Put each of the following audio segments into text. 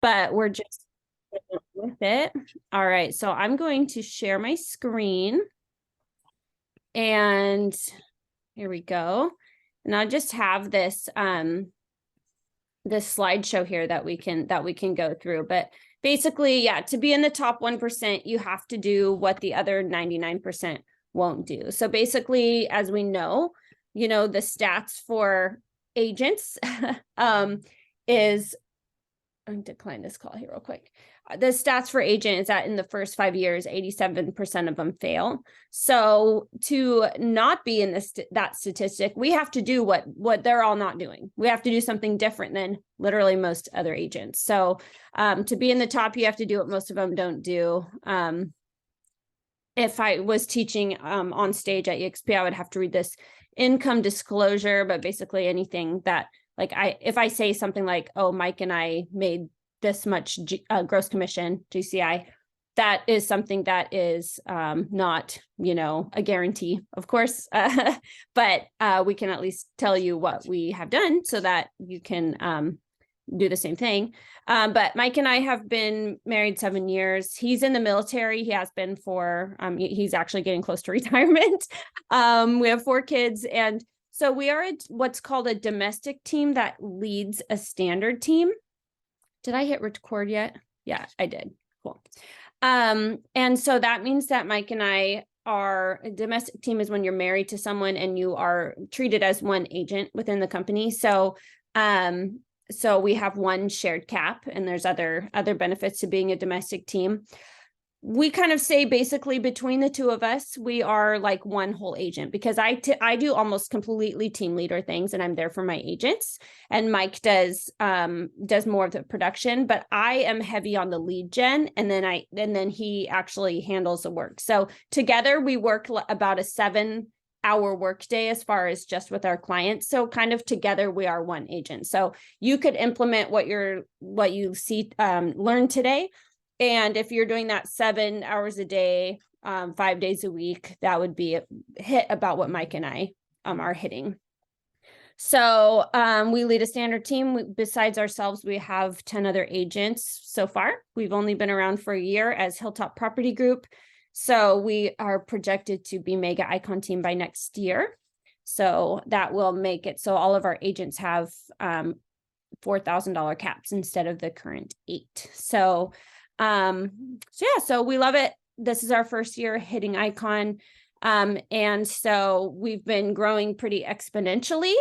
but we're just with it. All right, so I'm going to share my screen. And here we go. And I just have this this slideshow here that we can go through. But basically, yeah, to be in the top 1%, you have to do what the other 99% won't do. So basically, as we know, the stats for agents is, I'm decline this call here real quick. The stats for agent is that in the first 5 years, 87% of them fail. So to not be in that statistic, we have to do what they're all not doing. We have to do something different than literally most other agents. So to be in the top, you have to do what most of them don't do. If I was teaching on stage at EXP, I would have to read this income disclosure, but basically anything that, like, if I say something like, oh, Mike and I made this much gross commission, GCI, that is something that is not, a guarantee, of course, but we can at least tell you what we have done so that you can do the same thing. But Mike and I have been married 7 years. He's in the military. He has been for, he's actually getting close to retirement. We have 4 kids, and so we are what's called a domestic team that leads a standard team. Did I hit record yet? Yeah, I did. Cool. And so that means that Mike and I are, a domestic team is when you're married to someone and you are treated as one agent within the company. So so we have one shared cap, and there's other benefits to being a domestic team. We kind of say basically between the two of us, we are like one whole agent, because I do almost completely team leader things, and I'm there for my agents, and Mike does more of the production, but I am heavy on the lead gen, and then he actually handles the work. So together we work about a 7-hour workday as far as just with our clients. So kind of together we are one agent. So you could implement what you see learn today. And if you're doing that 7 hours a day, 5 days a week, that would be hit about what Mike and I are hitting. So we lead a standard team. Besides ourselves, we have 10 other agents so far. We've only been around for a year as Hilltop Property Group. So we are projected to be mega icon team by next year. So that will make it so all of our agents have $4,000 caps instead of the current 8. So so we love it. This is our first year hitting icon. And so we've been growing pretty exponentially.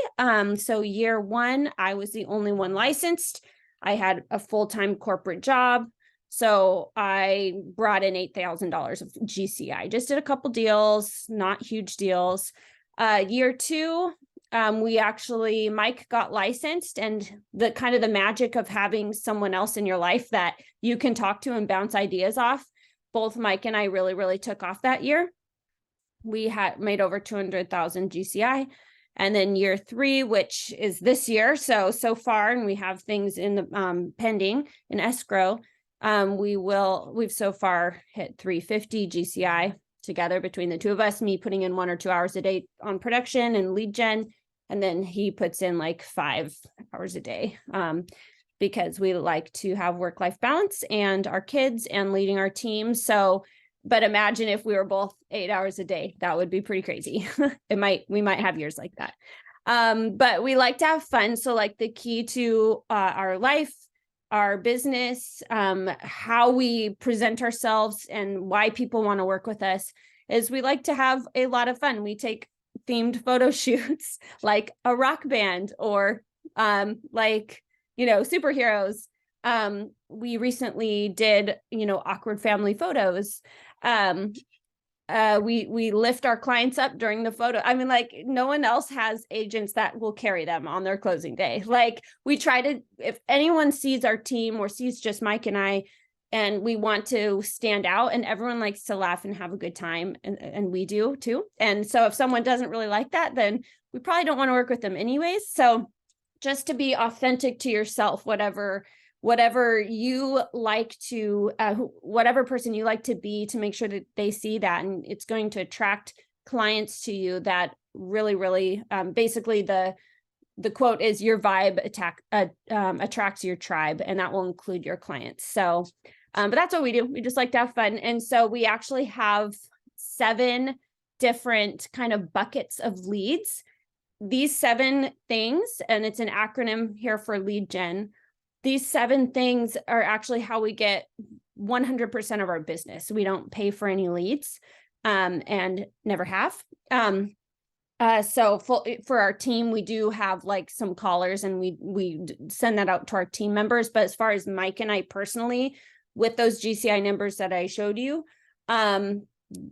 So year 1, I was the only one licensed. I had a full-time corporate job. So I brought in $8,000 of GCI, just did a couple deals, not huge deals. Year 2, Mike got licensed, and the magic of having someone else in your life that you can talk to and bounce ideas off. Both Mike and I really, really took off that year. We had made over 200,000 GCI. And then year 3, which is this year. So far, and we have things in the pending in escrow. We've so far hit 350 GCI together between the two of us, me putting in 1 or 2 hours a day on production and lead gen. And then he puts in like 5 hours a day because we like to have work-life balance and our kids and leading our team. So, but imagine if we were both 8 hours a day, that would be pretty crazy. We might have years like that. But we like to have fun. So like the key to our life, our business, how we present ourselves and why people want to work with us is we like to have a lot of fun. We take themed photo shoots like a rock band or superheroes. We recently did, awkward family photos. We lift our clients up during the photo. I mean, like, no one else has agents that will carry them on their closing day. Like, we try to, if anyone sees our team or sees just Mike and I, and we want to stand out, and everyone likes to laugh and have a good time, and we do too. And so if someone doesn't really like that, then we probably don't want to work with them anyways. So just to be authentic to yourself, whatever you like to, whatever person you like to be, to make sure that they see that, and it's going to attract clients to you that really, really, basically the quote is your vibe attracts your tribe, and that will include your clients. So, but that's what we do. We just like to have fun. And so we actually have 7 different kind of buckets of leads. These 7 things, and it's an acronym here for lead gen. These 7 things are actually how we get 100% of our business. We don't pay for any leads, and never have. So for our team, we do have like some callers, and we send that out to our team members. But as far as Mike and I personally, with those GCI numbers that I showed you,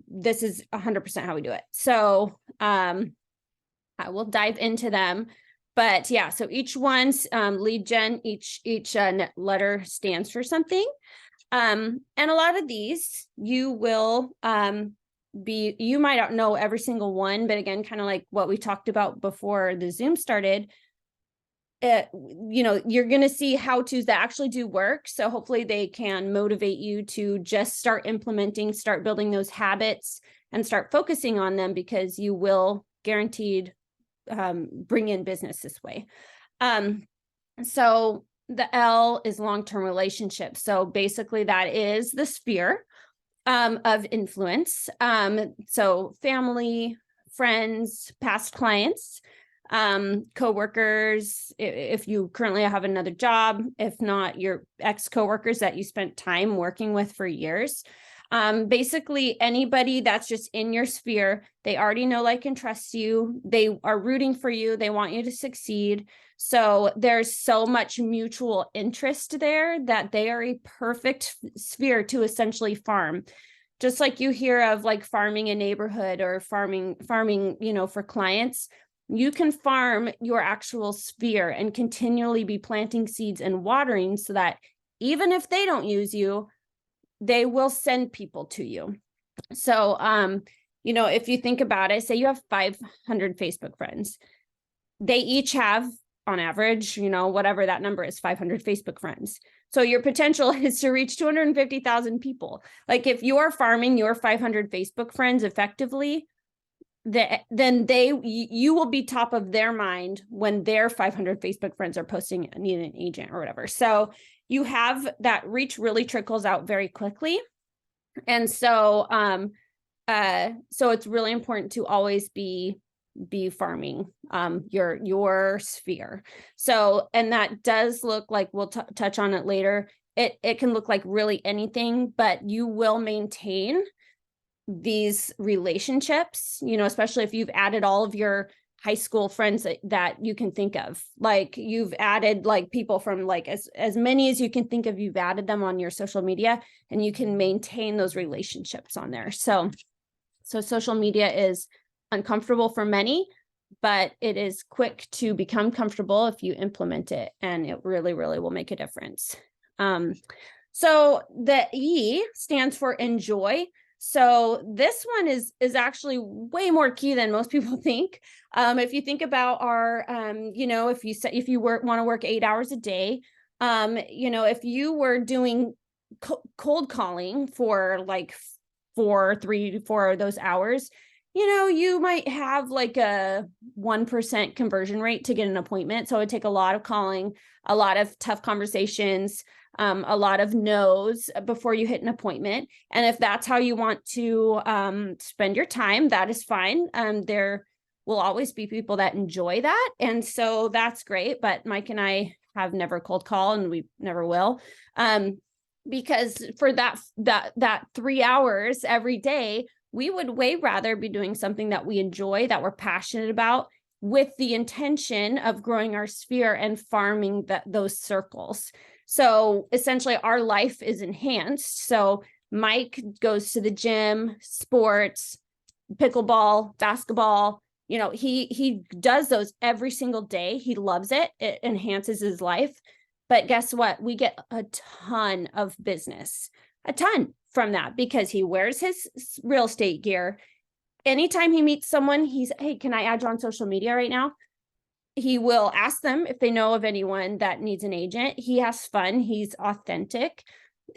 this is 100% how we do it. So I will dive into them. But yeah, so each one's lead gen, each letter stands for something. And a lot of these you will you might not know every single one, but again, kind of like what we talked about before the Zoom started, you're going to see how-tos that actually do work. So hopefully they can motivate you to just start implementing, start building those habits, and start focusing on them, because you will guaranteed bring in business this way. So the L is long-term relationships. So basically that is the sphere of influence. So family, friends, past clients, coworkers, if you currently have another job, if not, your ex-coworkers that you spent time working with for years. Basically anybody that's just in your sphere, they already know, like, and trust you. They are rooting for you. They want you to succeed. So there's so much mutual interest there that they are a perfect sphere to essentially farm. Just like you hear of like farming a neighborhood or farming, for clients, you can farm your actual sphere and continually be planting seeds and watering, so that even if they don't use you, they will send people to you. So, if you think about it, say you have 500 Facebook friends, they each have, on average, whatever that number is, 500 Facebook friends. So your potential is to reach 250,000 people. Like, if you are farming your 500 Facebook friends effectively, then you will be top of their mind when their 500 Facebook friends are posting need an agent or whatever. So you have that reach really trickles out very quickly. And so, so it's really important to always be farming your sphere. So, and that does look like, we'll touch on it later. It can look like really anything, but you will maintain these relationships, especially if you've added all of your high school friends that you can think of. Like, you've added like people from like as many as you can think of, you've added them on your social media, and you can maintain those relationships on there. So social media is uncomfortable for many, but it is quick to become comfortable if you implement it, and it really, really will make a difference. So the E stands for enjoy. So this one is actually way more key than most people think. If you think about our, if you want to work 8 hours a day, if you were doing cold calling for like 3 to 4 of those hours, you might have like a 1% conversion rate to get an appointment. So it would take a lot of calling, a lot of tough conversations, a lot of no's before you hit an appointment. And if that's how you want to spend your time, that is fine. There will always be people that enjoy that. And so that's great. But Mike and I have never cold call, and we never will. Because for that 3 hours every day, we would way rather be doing something that we enjoy, that we're passionate about, with the intention of growing our sphere and farming those circles. So essentially our life is enhanced. So Mike goes to the gym, sports, pickleball, basketball, he does those every single day. He loves it. It enhances his life. But guess what? We get a ton of business, a ton from that, because he wears his real estate gear. Anytime he meets someone, hey, can I add you on social media right now? He will ask them if they know of anyone that needs an agent. He has fun. He's authentic,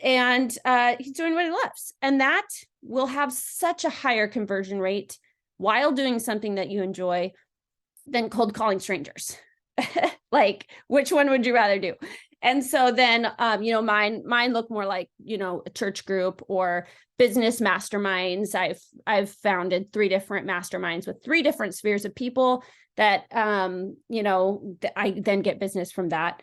and he's doing what he loves. And that will have such a higher conversion rate while doing something that you enjoy than cold calling strangers. Like, which one would you rather do? And so then, mine look more like, a church group or business masterminds. I've founded 3 different masterminds with 3 different spheres of people that, I then get business from that.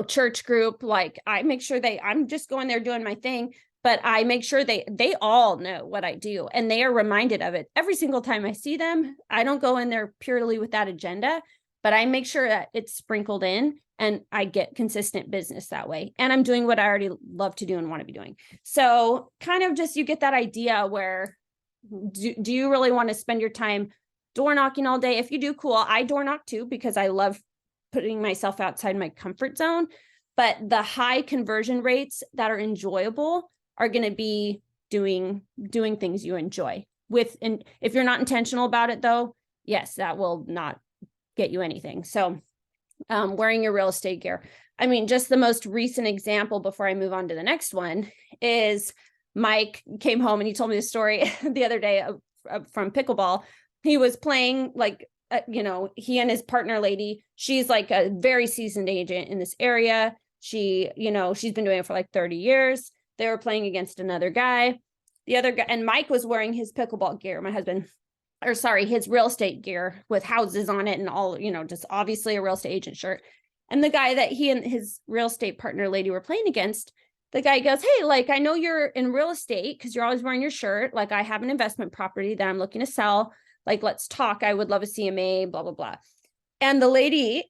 Church group, like I make sure I'm just going there doing my thing, but I make sure they all know what I do and they are reminded of it every single time I see them. I don't go in there purely with that agenda, but I make sure that it's sprinkled in and I get consistent business that way. And I'm doing what I already love to do and want to be doing. So kind of just, you get that idea where do you really want to spend your time door knocking all day? If you do, cool. I door knock too, because I love putting myself outside my comfort zone, but the high conversion rates that are enjoyable are going to be doing things you enjoy and if you're not intentional about it though, yes, that will not get you anything. So wearing your real estate gear. I mean, just the most recent example before I move on to the next one is Mike came home and he told me the story the other day from pickleball. He was playing like, he and his partner lady, she's like a very seasoned agent in this area. She's been doing it for like 30 years. They were playing against another guy. The other guy, and Mike was wearing his pickleball gear, his real estate gear with houses on it and all, just obviously a real estate agent shirt. And the guy that he and his real estate partner lady were playing against, the guy goes, hey, like, I know you're in real estate because you're always wearing your shirt. Like, I have an investment property that I'm looking to sell. Like, let's talk. I would love a CMA, blah, blah, blah. And the lady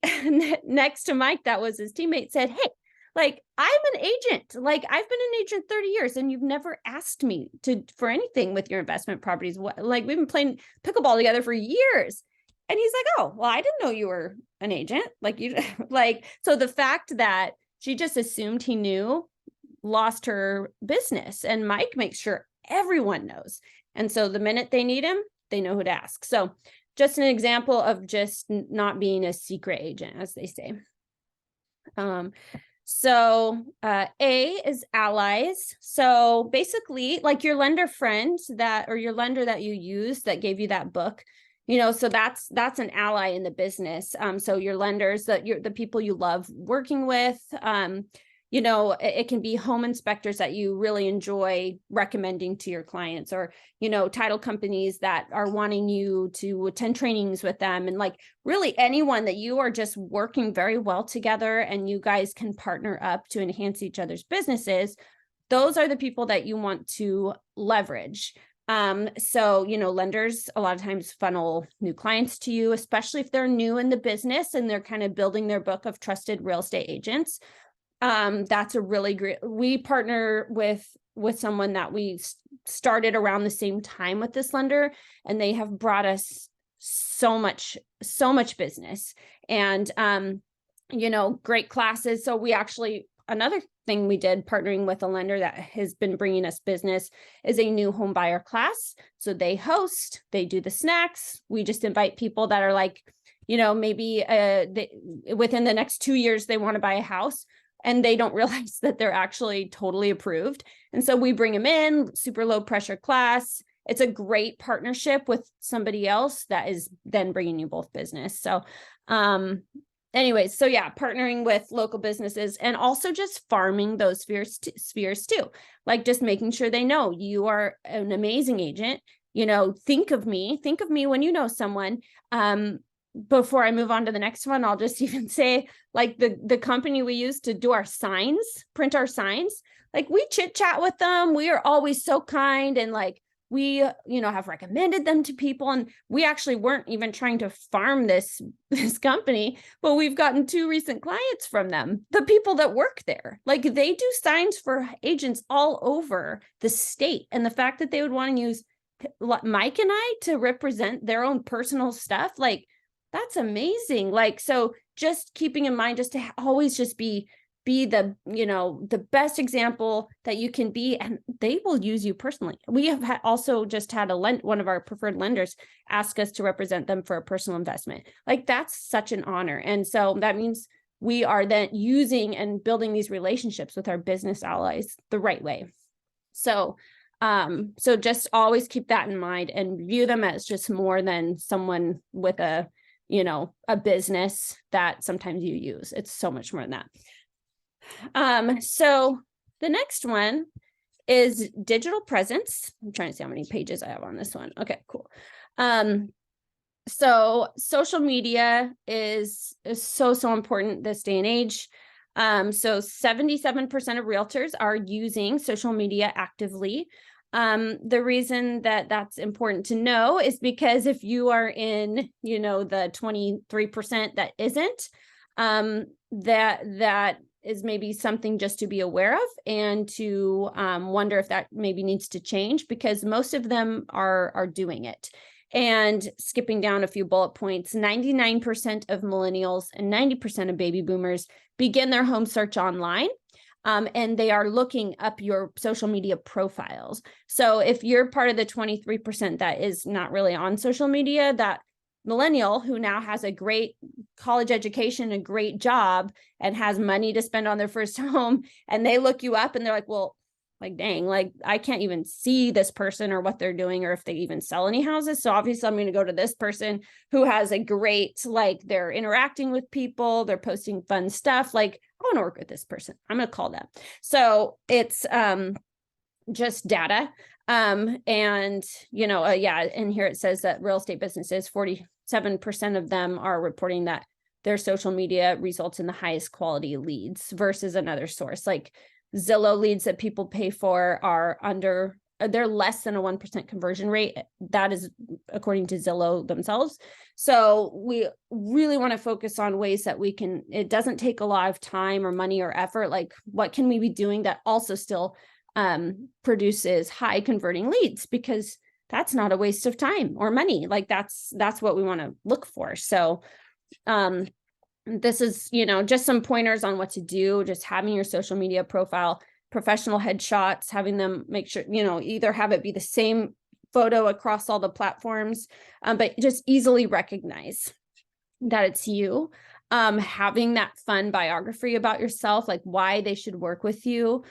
next to Mike, that was his teammate, said, hey, like, I'm an agent. Like, I've been an agent 30 years and you've never asked me for anything with your investment properties. Like, we've been playing pickleball together for years. And he's like, oh, well, I didn't know you were an agent. Like, so the fact that she just assumed he knew lost her business. And Mike makes sure everyone knows. And so the minute they need him, they know who to ask. So just an example of just not being a secret agent, as they say. A is allies. So basically, like your lender friend or your lender that you use that gave you that book, so that's an ally in the business. So your lenders, the people you love working with, it can be home inspectors that you really enjoy recommending to your clients, or, title companies that are wanting you to attend trainings with them. And like really anyone that you are just working very well together and you guys can partner up to enhance each other's businesses. Those are the people that you want to leverage. Lenders a lot of times funnel new clients to you, especially if they're new in the business and they're kind of building their book of trusted real estate agents. That's a really great, we partner with someone that we started around the same time with this lender, and they have brought us so much business and, great classes. So we actually, another thing we did partnering with a lender that has been bringing us business is a new home buyer class. So they do the snacks. We just invite people that are like, maybe within the next 2 years, they want to buy a house and they don't realize that they're actually totally approved. And so we bring them in, super low pressure class. It's a great partnership with somebody else that is then bringing you both business. So, anyways, so yeah, partnering with local businesses and also just farming those spheres too. Like just making sure they know you are an amazing agent. Think of me when you know someone. Before I move on to the next one, I'll just even say like the company we use to do our signs, print our signs, like we chit chat with them. We are always so kind. And like, we, have recommended them to people, and we actually weren't even trying to farm this company, but we've gotten 2 recent clients from them. The people that work there, like they do signs for agents all over the state. And the fact that they would want to use Mike and I to represent their own personal stuff, like that's amazing. Like, so just keeping in mind, just to always just be the, the best example that you can be, and they will use you personally. We have also just had one of our preferred lenders ask us to represent them for a personal investment. Like that's such an honor. And so that means we are then using and building these relationships with our business allies the right way. So, just always keep that in mind and view them as just more than someone with a, a business that sometimes you use. It's so much more than that. So the next one is digital presence. I'm trying to see how many pages I have on this one. Okay, cool. So social media is so important this day and age. So 77% of realtors are using social media actively. The reason that that's important to know is because if you are in, the 23% that isn't, that is maybe something just to be aware of and to wonder if that maybe needs to change, because most of them are doing it. And skipping down a few bullet points, 99% of millennials and 90% of baby boomers begin their home search online. And they are looking up your social media profiles. So if you're part of the 23% that is not really on social media, that millennial who now has a great college education, a great job, and has money to spend on their first home, and they look you up and they're like, well, like, dang, like I can't even see this person or what they're doing or if they even sell any houses. So obviously I'm going to go to this person who has a great, like, they're interacting with people, they're posting fun stuff. Like, I want to work with this person. I'm going to call them. So it's just data. And, and here it says that real estate businesses, 47% of them are reporting that their social media results in the highest quality leads versus another source. Like Zillow leads that people pay for they're less than a 1% conversion rate. That is according to Zillow themselves. So we really want to focus on ways that it doesn't take a lot of time or money or effort. Like, what can we be doing that also still produces high converting leads? Because that's not a waste of time or money. Like that's what we want to look for. So, this is, just some pointers on what to do, just having your social media profile, professional headshots, having them make sure, either have it be the same photo across all the platforms, but just easily recognize that it's you. Having that fun biography about yourself, like why they should work with you.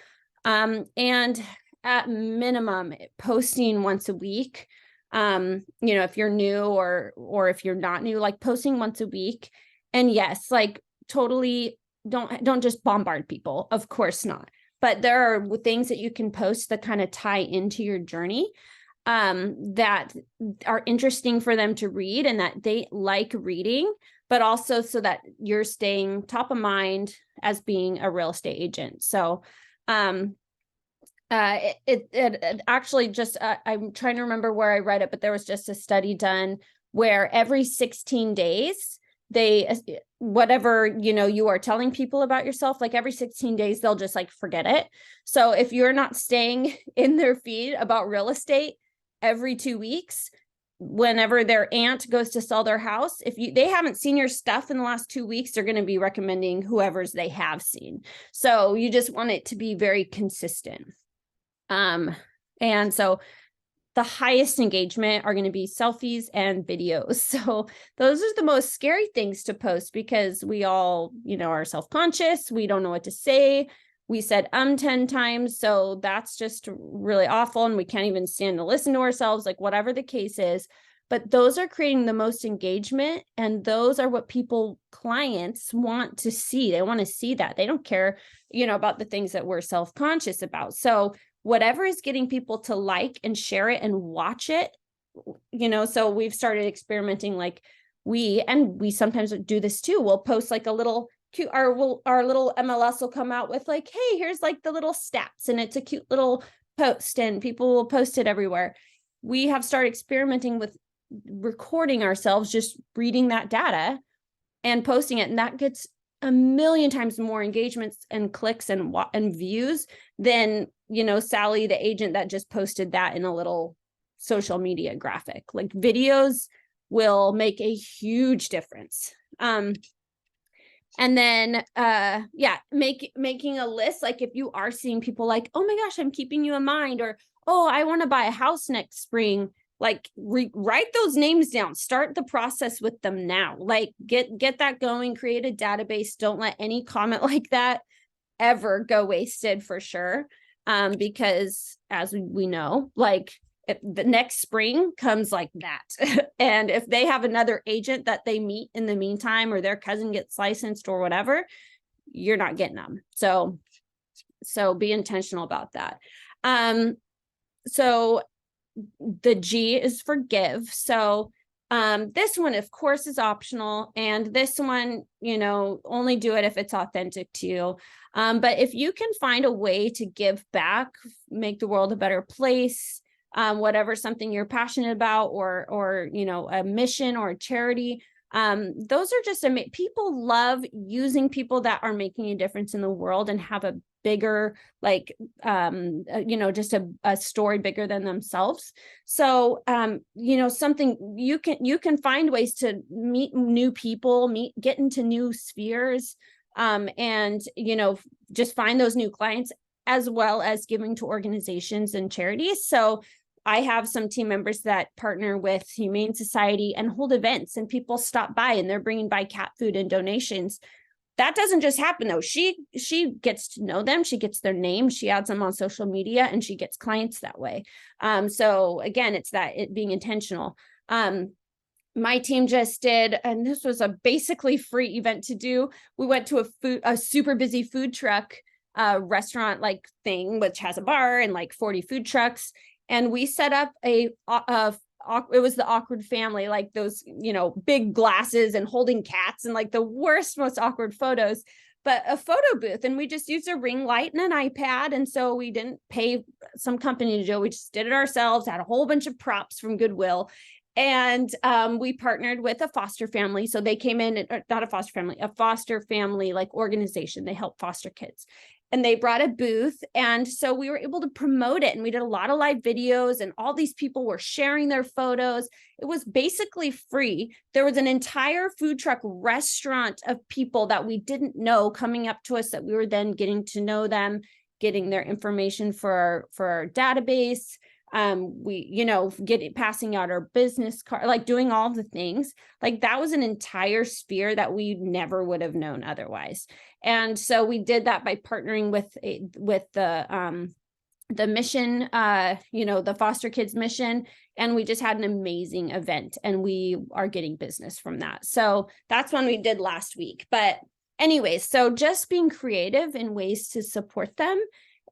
And at minimum, posting once a week. If you're new or if you're not new, like posting once a week. And yes, like totally don't just bombard people. Of course not. But there are things that you can post that kind of tie into your journey that are interesting for them to read and that they like reading, but also so that you're staying top of mind as being a real estate agent. So it actually just, I'm trying to remember where I read it, but there was just a study done where every 16 days, whatever, you are telling people about yourself, like every 16 days, they'll just like forget it. So if you're not staying in their feed about real estate every 2 weeks, whenever their aunt goes to sell their house, if they haven't seen your stuff in the last 2 weeks, they're going to be recommending whoever's they have seen. So you just want it to be very consistent. And so the highest engagement are going to be selfies and videos. So those are the most scary things to post because we all, are self-conscious. We don't know what to say. We said 10 times. So that's just really awful. And we can't even stand to listen to ourselves, like whatever the case is. But those are creating the most engagement. And those are what clients want to see. They want to see that. They don't care, about the things that we're self-conscious about. So whatever is getting people to like and share it and watch it, so we've started experimenting. Like we sometimes do this too. We'll post like a little cute, our little MLS will come out with like, hey, here's like the little stats, and it's a cute little post and people will post it everywhere. We have started experimenting with recording ourselves, just reading that data and posting it. And that gets a million times more engagements and clicks and views than, Sally, the agent that just posted that in a little social media graphic. Like videos will make a huge difference. And then, making a list, like if you are seeing people like, oh my gosh, I'm keeping you in mind, or, oh, I want to buy a house next spring, like write those names down, start the process with them now, like get that going, create a database. Don't let any comment like that ever go wasted for sure. Because as we know, like the next spring comes like that. And if they have another agent that they meet in the meantime, or their cousin gets licensed or whatever, you're not getting them. So be intentional about that. So the G is for give. So this one, of course, is optional. And this one, only do it if it's authentic to you. But if you can find a way to give back, make the world a better place, whatever, something you're passionate about, or a mission or a charity, those are just people love using people that are making a difference in the world and have a bigger, like, just a story bigger than themselves. So, something you can find ways to meet new people, get into new spheres, and, just find those new clients, as well as giving to organizations and charities. So I have some team members that partner with Humane Society and hold events, and people stop by and they're bringing by cat food and donations. That doesn't just happen though. She gets to know them. She gets their name. She adds them on social media, and she gets clients that way. So again, it's it being intentional. My team just did, and this was a basically free event to do. We went to a super busy food truck restaurant like thing, which has a bar and like 40 food trucks. And we set up it was the awkward family, like those, big glasses and holding cats and like the worst, most awkward photos, but a photo booth. And we just used a ring light and an iPad. And so we didn't pay some company to do it. We just did it ourselves, had a whole bunch of props from Goodwill. And we partnered with a foster family. So they came in, not a foster family like organization. They help foster kids. And they brought a booth. And so we were able to promote it. And we did a lot of live videos, and all these people were sharing their photos. It was basically free. There was an entire food truck restaurant of people that we didn't know coming up to us, that we were then getting to know them, getting their information for our database. We, passing out our business card, like doing all the things. Like that was an entire sphere that we never would have known otherwise. And so we did that by partnering with the mission, the foster kids mission. And we just had an amazing event, and we are getting business from that. So that's one we did last week. But anyways, so just being creative in ways to support them,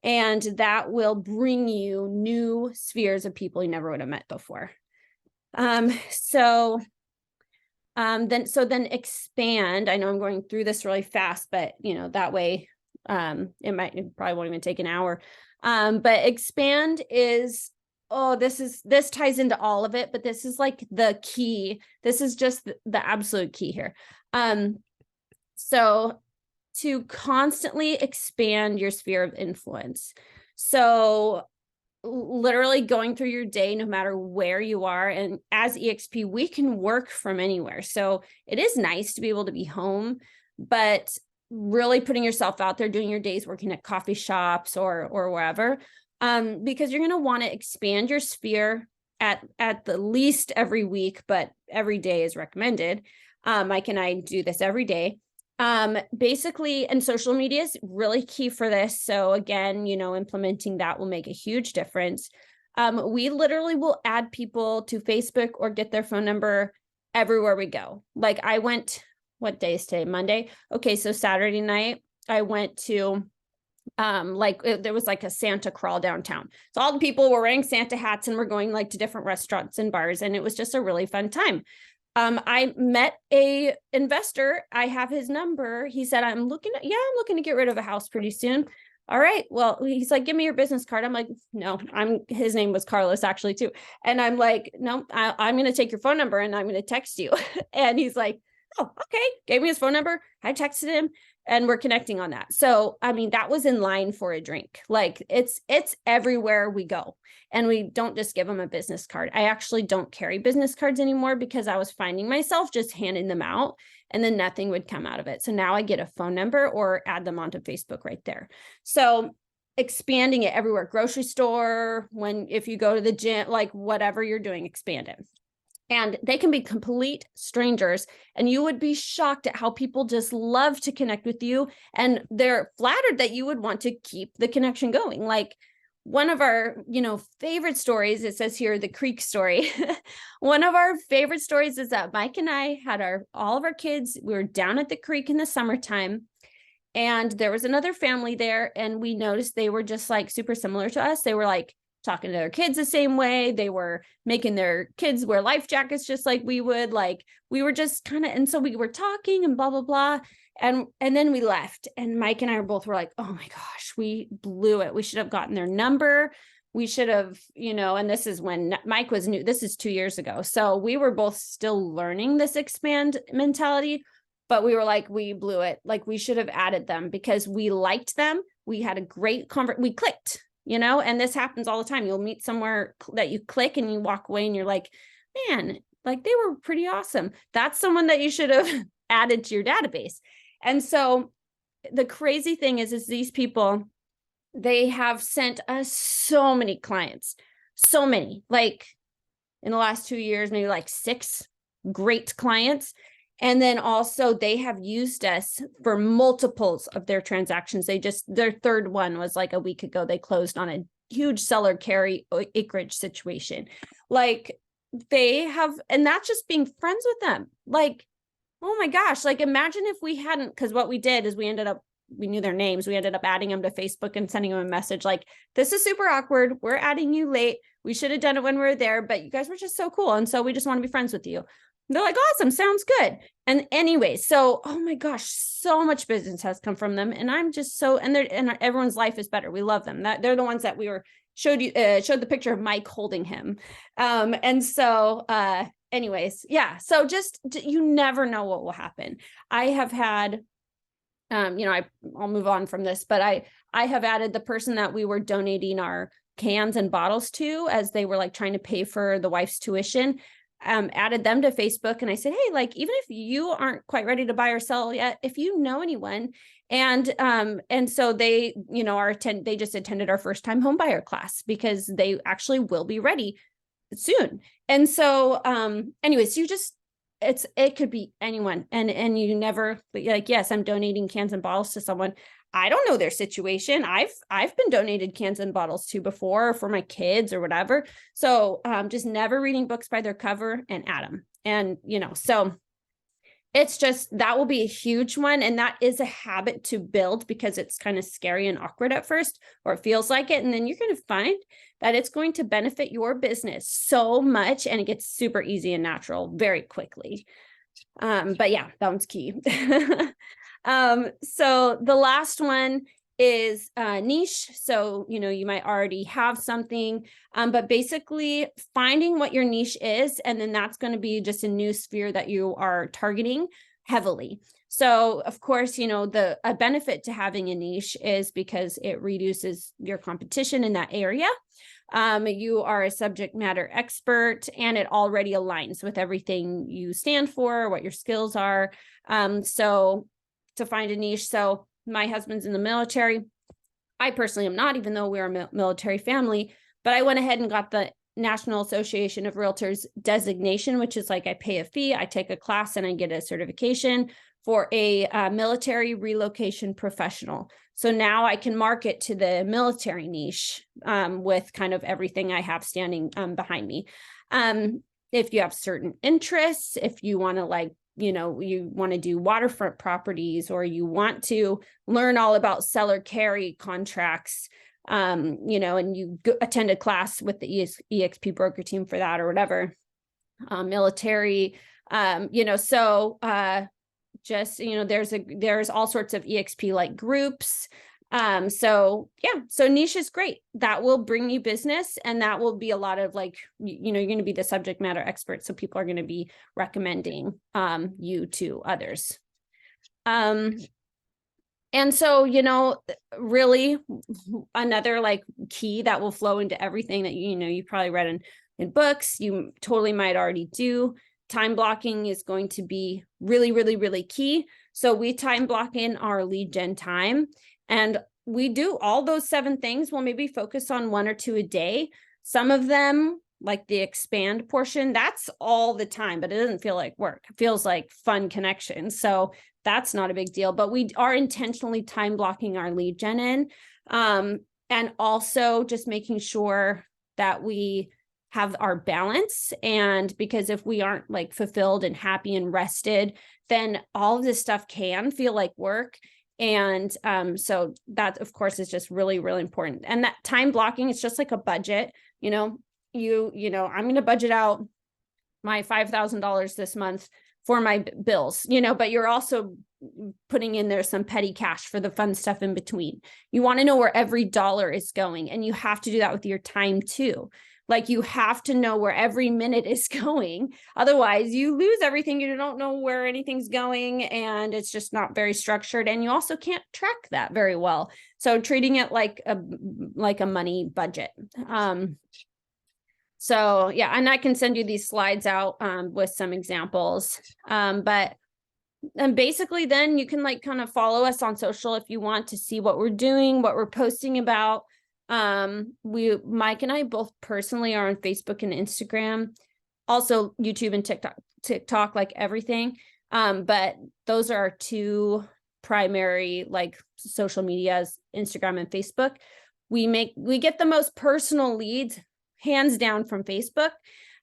and that will bring you new spheres of people you never would have met before. Then expand. I know I'm going through this really fast, but that way, it probably won't even take an hour. But expand is, this ties into all of it, but this is like the key. This is just the absolute key here. So to constantly expand your sphere of influence. So literally going through your day, no matter where you are. And as EXP, we can work from anywhere. So it is nice to be able to be home, but really putting yourself out there, doing your days, working at coffee shops or wherever, because you're going to want to expand your sphere at the least every week, but every day is recommended. Mike and I do this every day. Basically, and social media is really key for this. So again, implementing that will make a huge difference. We literally will add people to Facebook or get their phone number everywhere we go. Like I went, what day is today? Monday. Okay. So Saturday night, I went to, there was like a Santa crawl downtown. So all the people were wearing Santa hats and we're going like to different restaurants and bars. And it was just a really fun time. I met a investor. I have his number. He said, I'm looking to get rid of a house pretty soon. All right. Well, he's like, give me your business card. I'm like, no, his name was Carlos actually too. And I'm like, no, I'm going to take your phone number and I'm going to text you. And he's like, oh, okay. Gave me his phone number. I texted him and we're connecting on that. So, I mean, that was in line for a drink. Like it's everywhere we go. And we don't just give them a business card. I actually don't carry business cards anymore because I was finding myself just handing them out and then nothing would come out of it. So now I get a phone number or add them onto Facebook right there. So expanding it everywhere, grocery store, if you go to the gym, like whatever you're doing, expand it. And they can be complete strangers, and you would be shocked at how people just love to connect with you. And they're flattered that you would want to keep the connection going. Like one of our, favorite stories, it says here, the creek story. One of our favorite stories is that Mike and I had all of our kids. We were down at the creek in the summertime, and there was another family there, and we noticed they were just like super similar to us. They were like talking to their kids the same way. They were making their kids wear life jackets just like we would. Like, we were just kind of, and so we were talking and blah, blah, blah. And then we left, and Mike and I were like, oh my gosh, we blew it. We should have gotten their number. We should have, and this is when Mike was new. This is 2 years ago. So we were both still learning this expand mentality, but we were like, we blew it. Like, we should have added them because we liked them. We had a great we clicked, and this happens all the time. You'll meet somewhere that you click and you walk away and you're like, man, like, they were pretty awesome. That's someone that you should have added to your database. And so the crazy thing is these people, they have sent us so many clients, so many, like in the last 2 years, maybe like 6 great clients. And then also they have used us for multiples of their transactions. Their third one was like a week ago. They closed on a huge seller carry acreage situation. Like, they have, and that's just being friends with them. Like, oh my gosh, like, imagine if we hadn't, because what we did is we knew their names. We ended up adding them to Facebook and sending them a message like, this is super awkward. We're adding you late. We should have done it when we were there, but you guys were just so cool. And so we just want to be friends with you. They're like, awesome, sounds good. And anyway, so, oh my gosh, so much business has come from them. And I'm just and everyone's life is better. We love them. They're the ones that we showed the picture of Mike holding him. And so, anyways, yeah. So just, you never know what will happen. I have had, I'll move on from this, but I have added the person that we were donating our cans and bottles to as they were like trying to pay for the wife's tuition, added them to Facebook. And I said, hey, like, even if you aren't quite ready to buy or sell yet, if you know anyone, and so they, they just attended our first time home buyer class because they actually will be ready soon. And so, anyways, it could be anyone. And you never, like, yes, I'm donating cans and bottles to someone. I don't know their situation. I've been donated cans and bottles to before for my kids or whatever. So, just never reading books by their cover and add them. And, so it's just, that will be a huge one. And that is a habit to build because it's kind of scary and awkward at first, or it feels like it. And then you're going to find that it's going to benefit your business so much, and it gets super easy and natural very quickly. But yeah, that one's key. So the last one is niche. So, you might already have something, but basically finding what your niche is, and then that's going to be just a new sphere that you are targeting heavily. So of course, a benefit to having a niche is because it reduces your competition in that area. You are a subject matter expert, and it already aligns with everything you stand for, what your skills are. So to find a niche. So my husband's in the military. I personally am not, even though we're a military family, but I went ahead and got the National Association of Realtors designation, which is like, I pay a fee, I take a class, and I get a certification for a military relocation professional. So now I can market to the military niche with kind of everything I have standing behind me. If you have certain interests, if you want to you want to do waterfront properties, or you want to learn all about seller carry contracts, and you attend a class with the EXP broker team for that, or whatever, military, there's all sorts of EXP like groups. So niche is great. That will bring you business, and that will be a lot of you're going to be the subject matter expert. So people are going to be recommending, you to others. And so, really another key that will flow into everything that, you probably read in books, you totally might already do. Time blocking is going to be really, really, really key. So we time block in our lead gen time, and we do all those 7 things. We'll maybe focus on 1 or 2 a day. Some of them, like the expand portion, that's all the time, but it doesn't feel like work. It feels like fun connection. So that's not a big deal, but we are intentionally time blocking our lead gen in. And also just making sure that we have our balance. And because if we aren't like fulfilled and happy and rested, then all of this stuff can feel like work. And so that, of course, is just really, really important. And that time blocking is just like a budget. You know, I'm going to budget out my $5,000 this month for my bills, but you're also putting in there some petty cash for the fun stuff in between. You want to know where every dollar is going, and you have to do that with your time too. Like, you have to know where every minute is going. Otherwise, you lose everything. You don't know where anything's going, and it's just not very structured. And you also can't track that very well. So treating it like a money budget. So yeah, and I can send you these slides out with some examples. But basically then you can like kind of follow us on social if you want to see what we're doing, what we're posting about. Mike and I both personally are on Facebook and Instagram, also YouTube and TikTok, like everything. But those are our two primary like social medias, Instagram and Facebook. We get the most personal leads hands down from Facebook.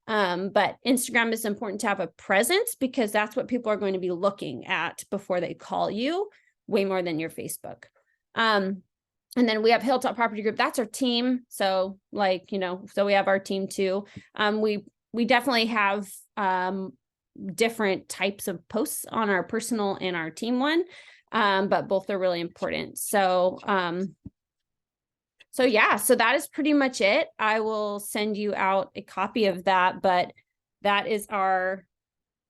But Instagram is important to have a presence because that's what people are going to be looking at before they call you, way more than your Facebook. And then we have Hilltop Property Group. That's our team. So like, so we have our team too. We definitely have different types of posts on our personal and our team one. But both are really important. So yeah, so that is pretty much it. I will send you out a copy of that, but that is our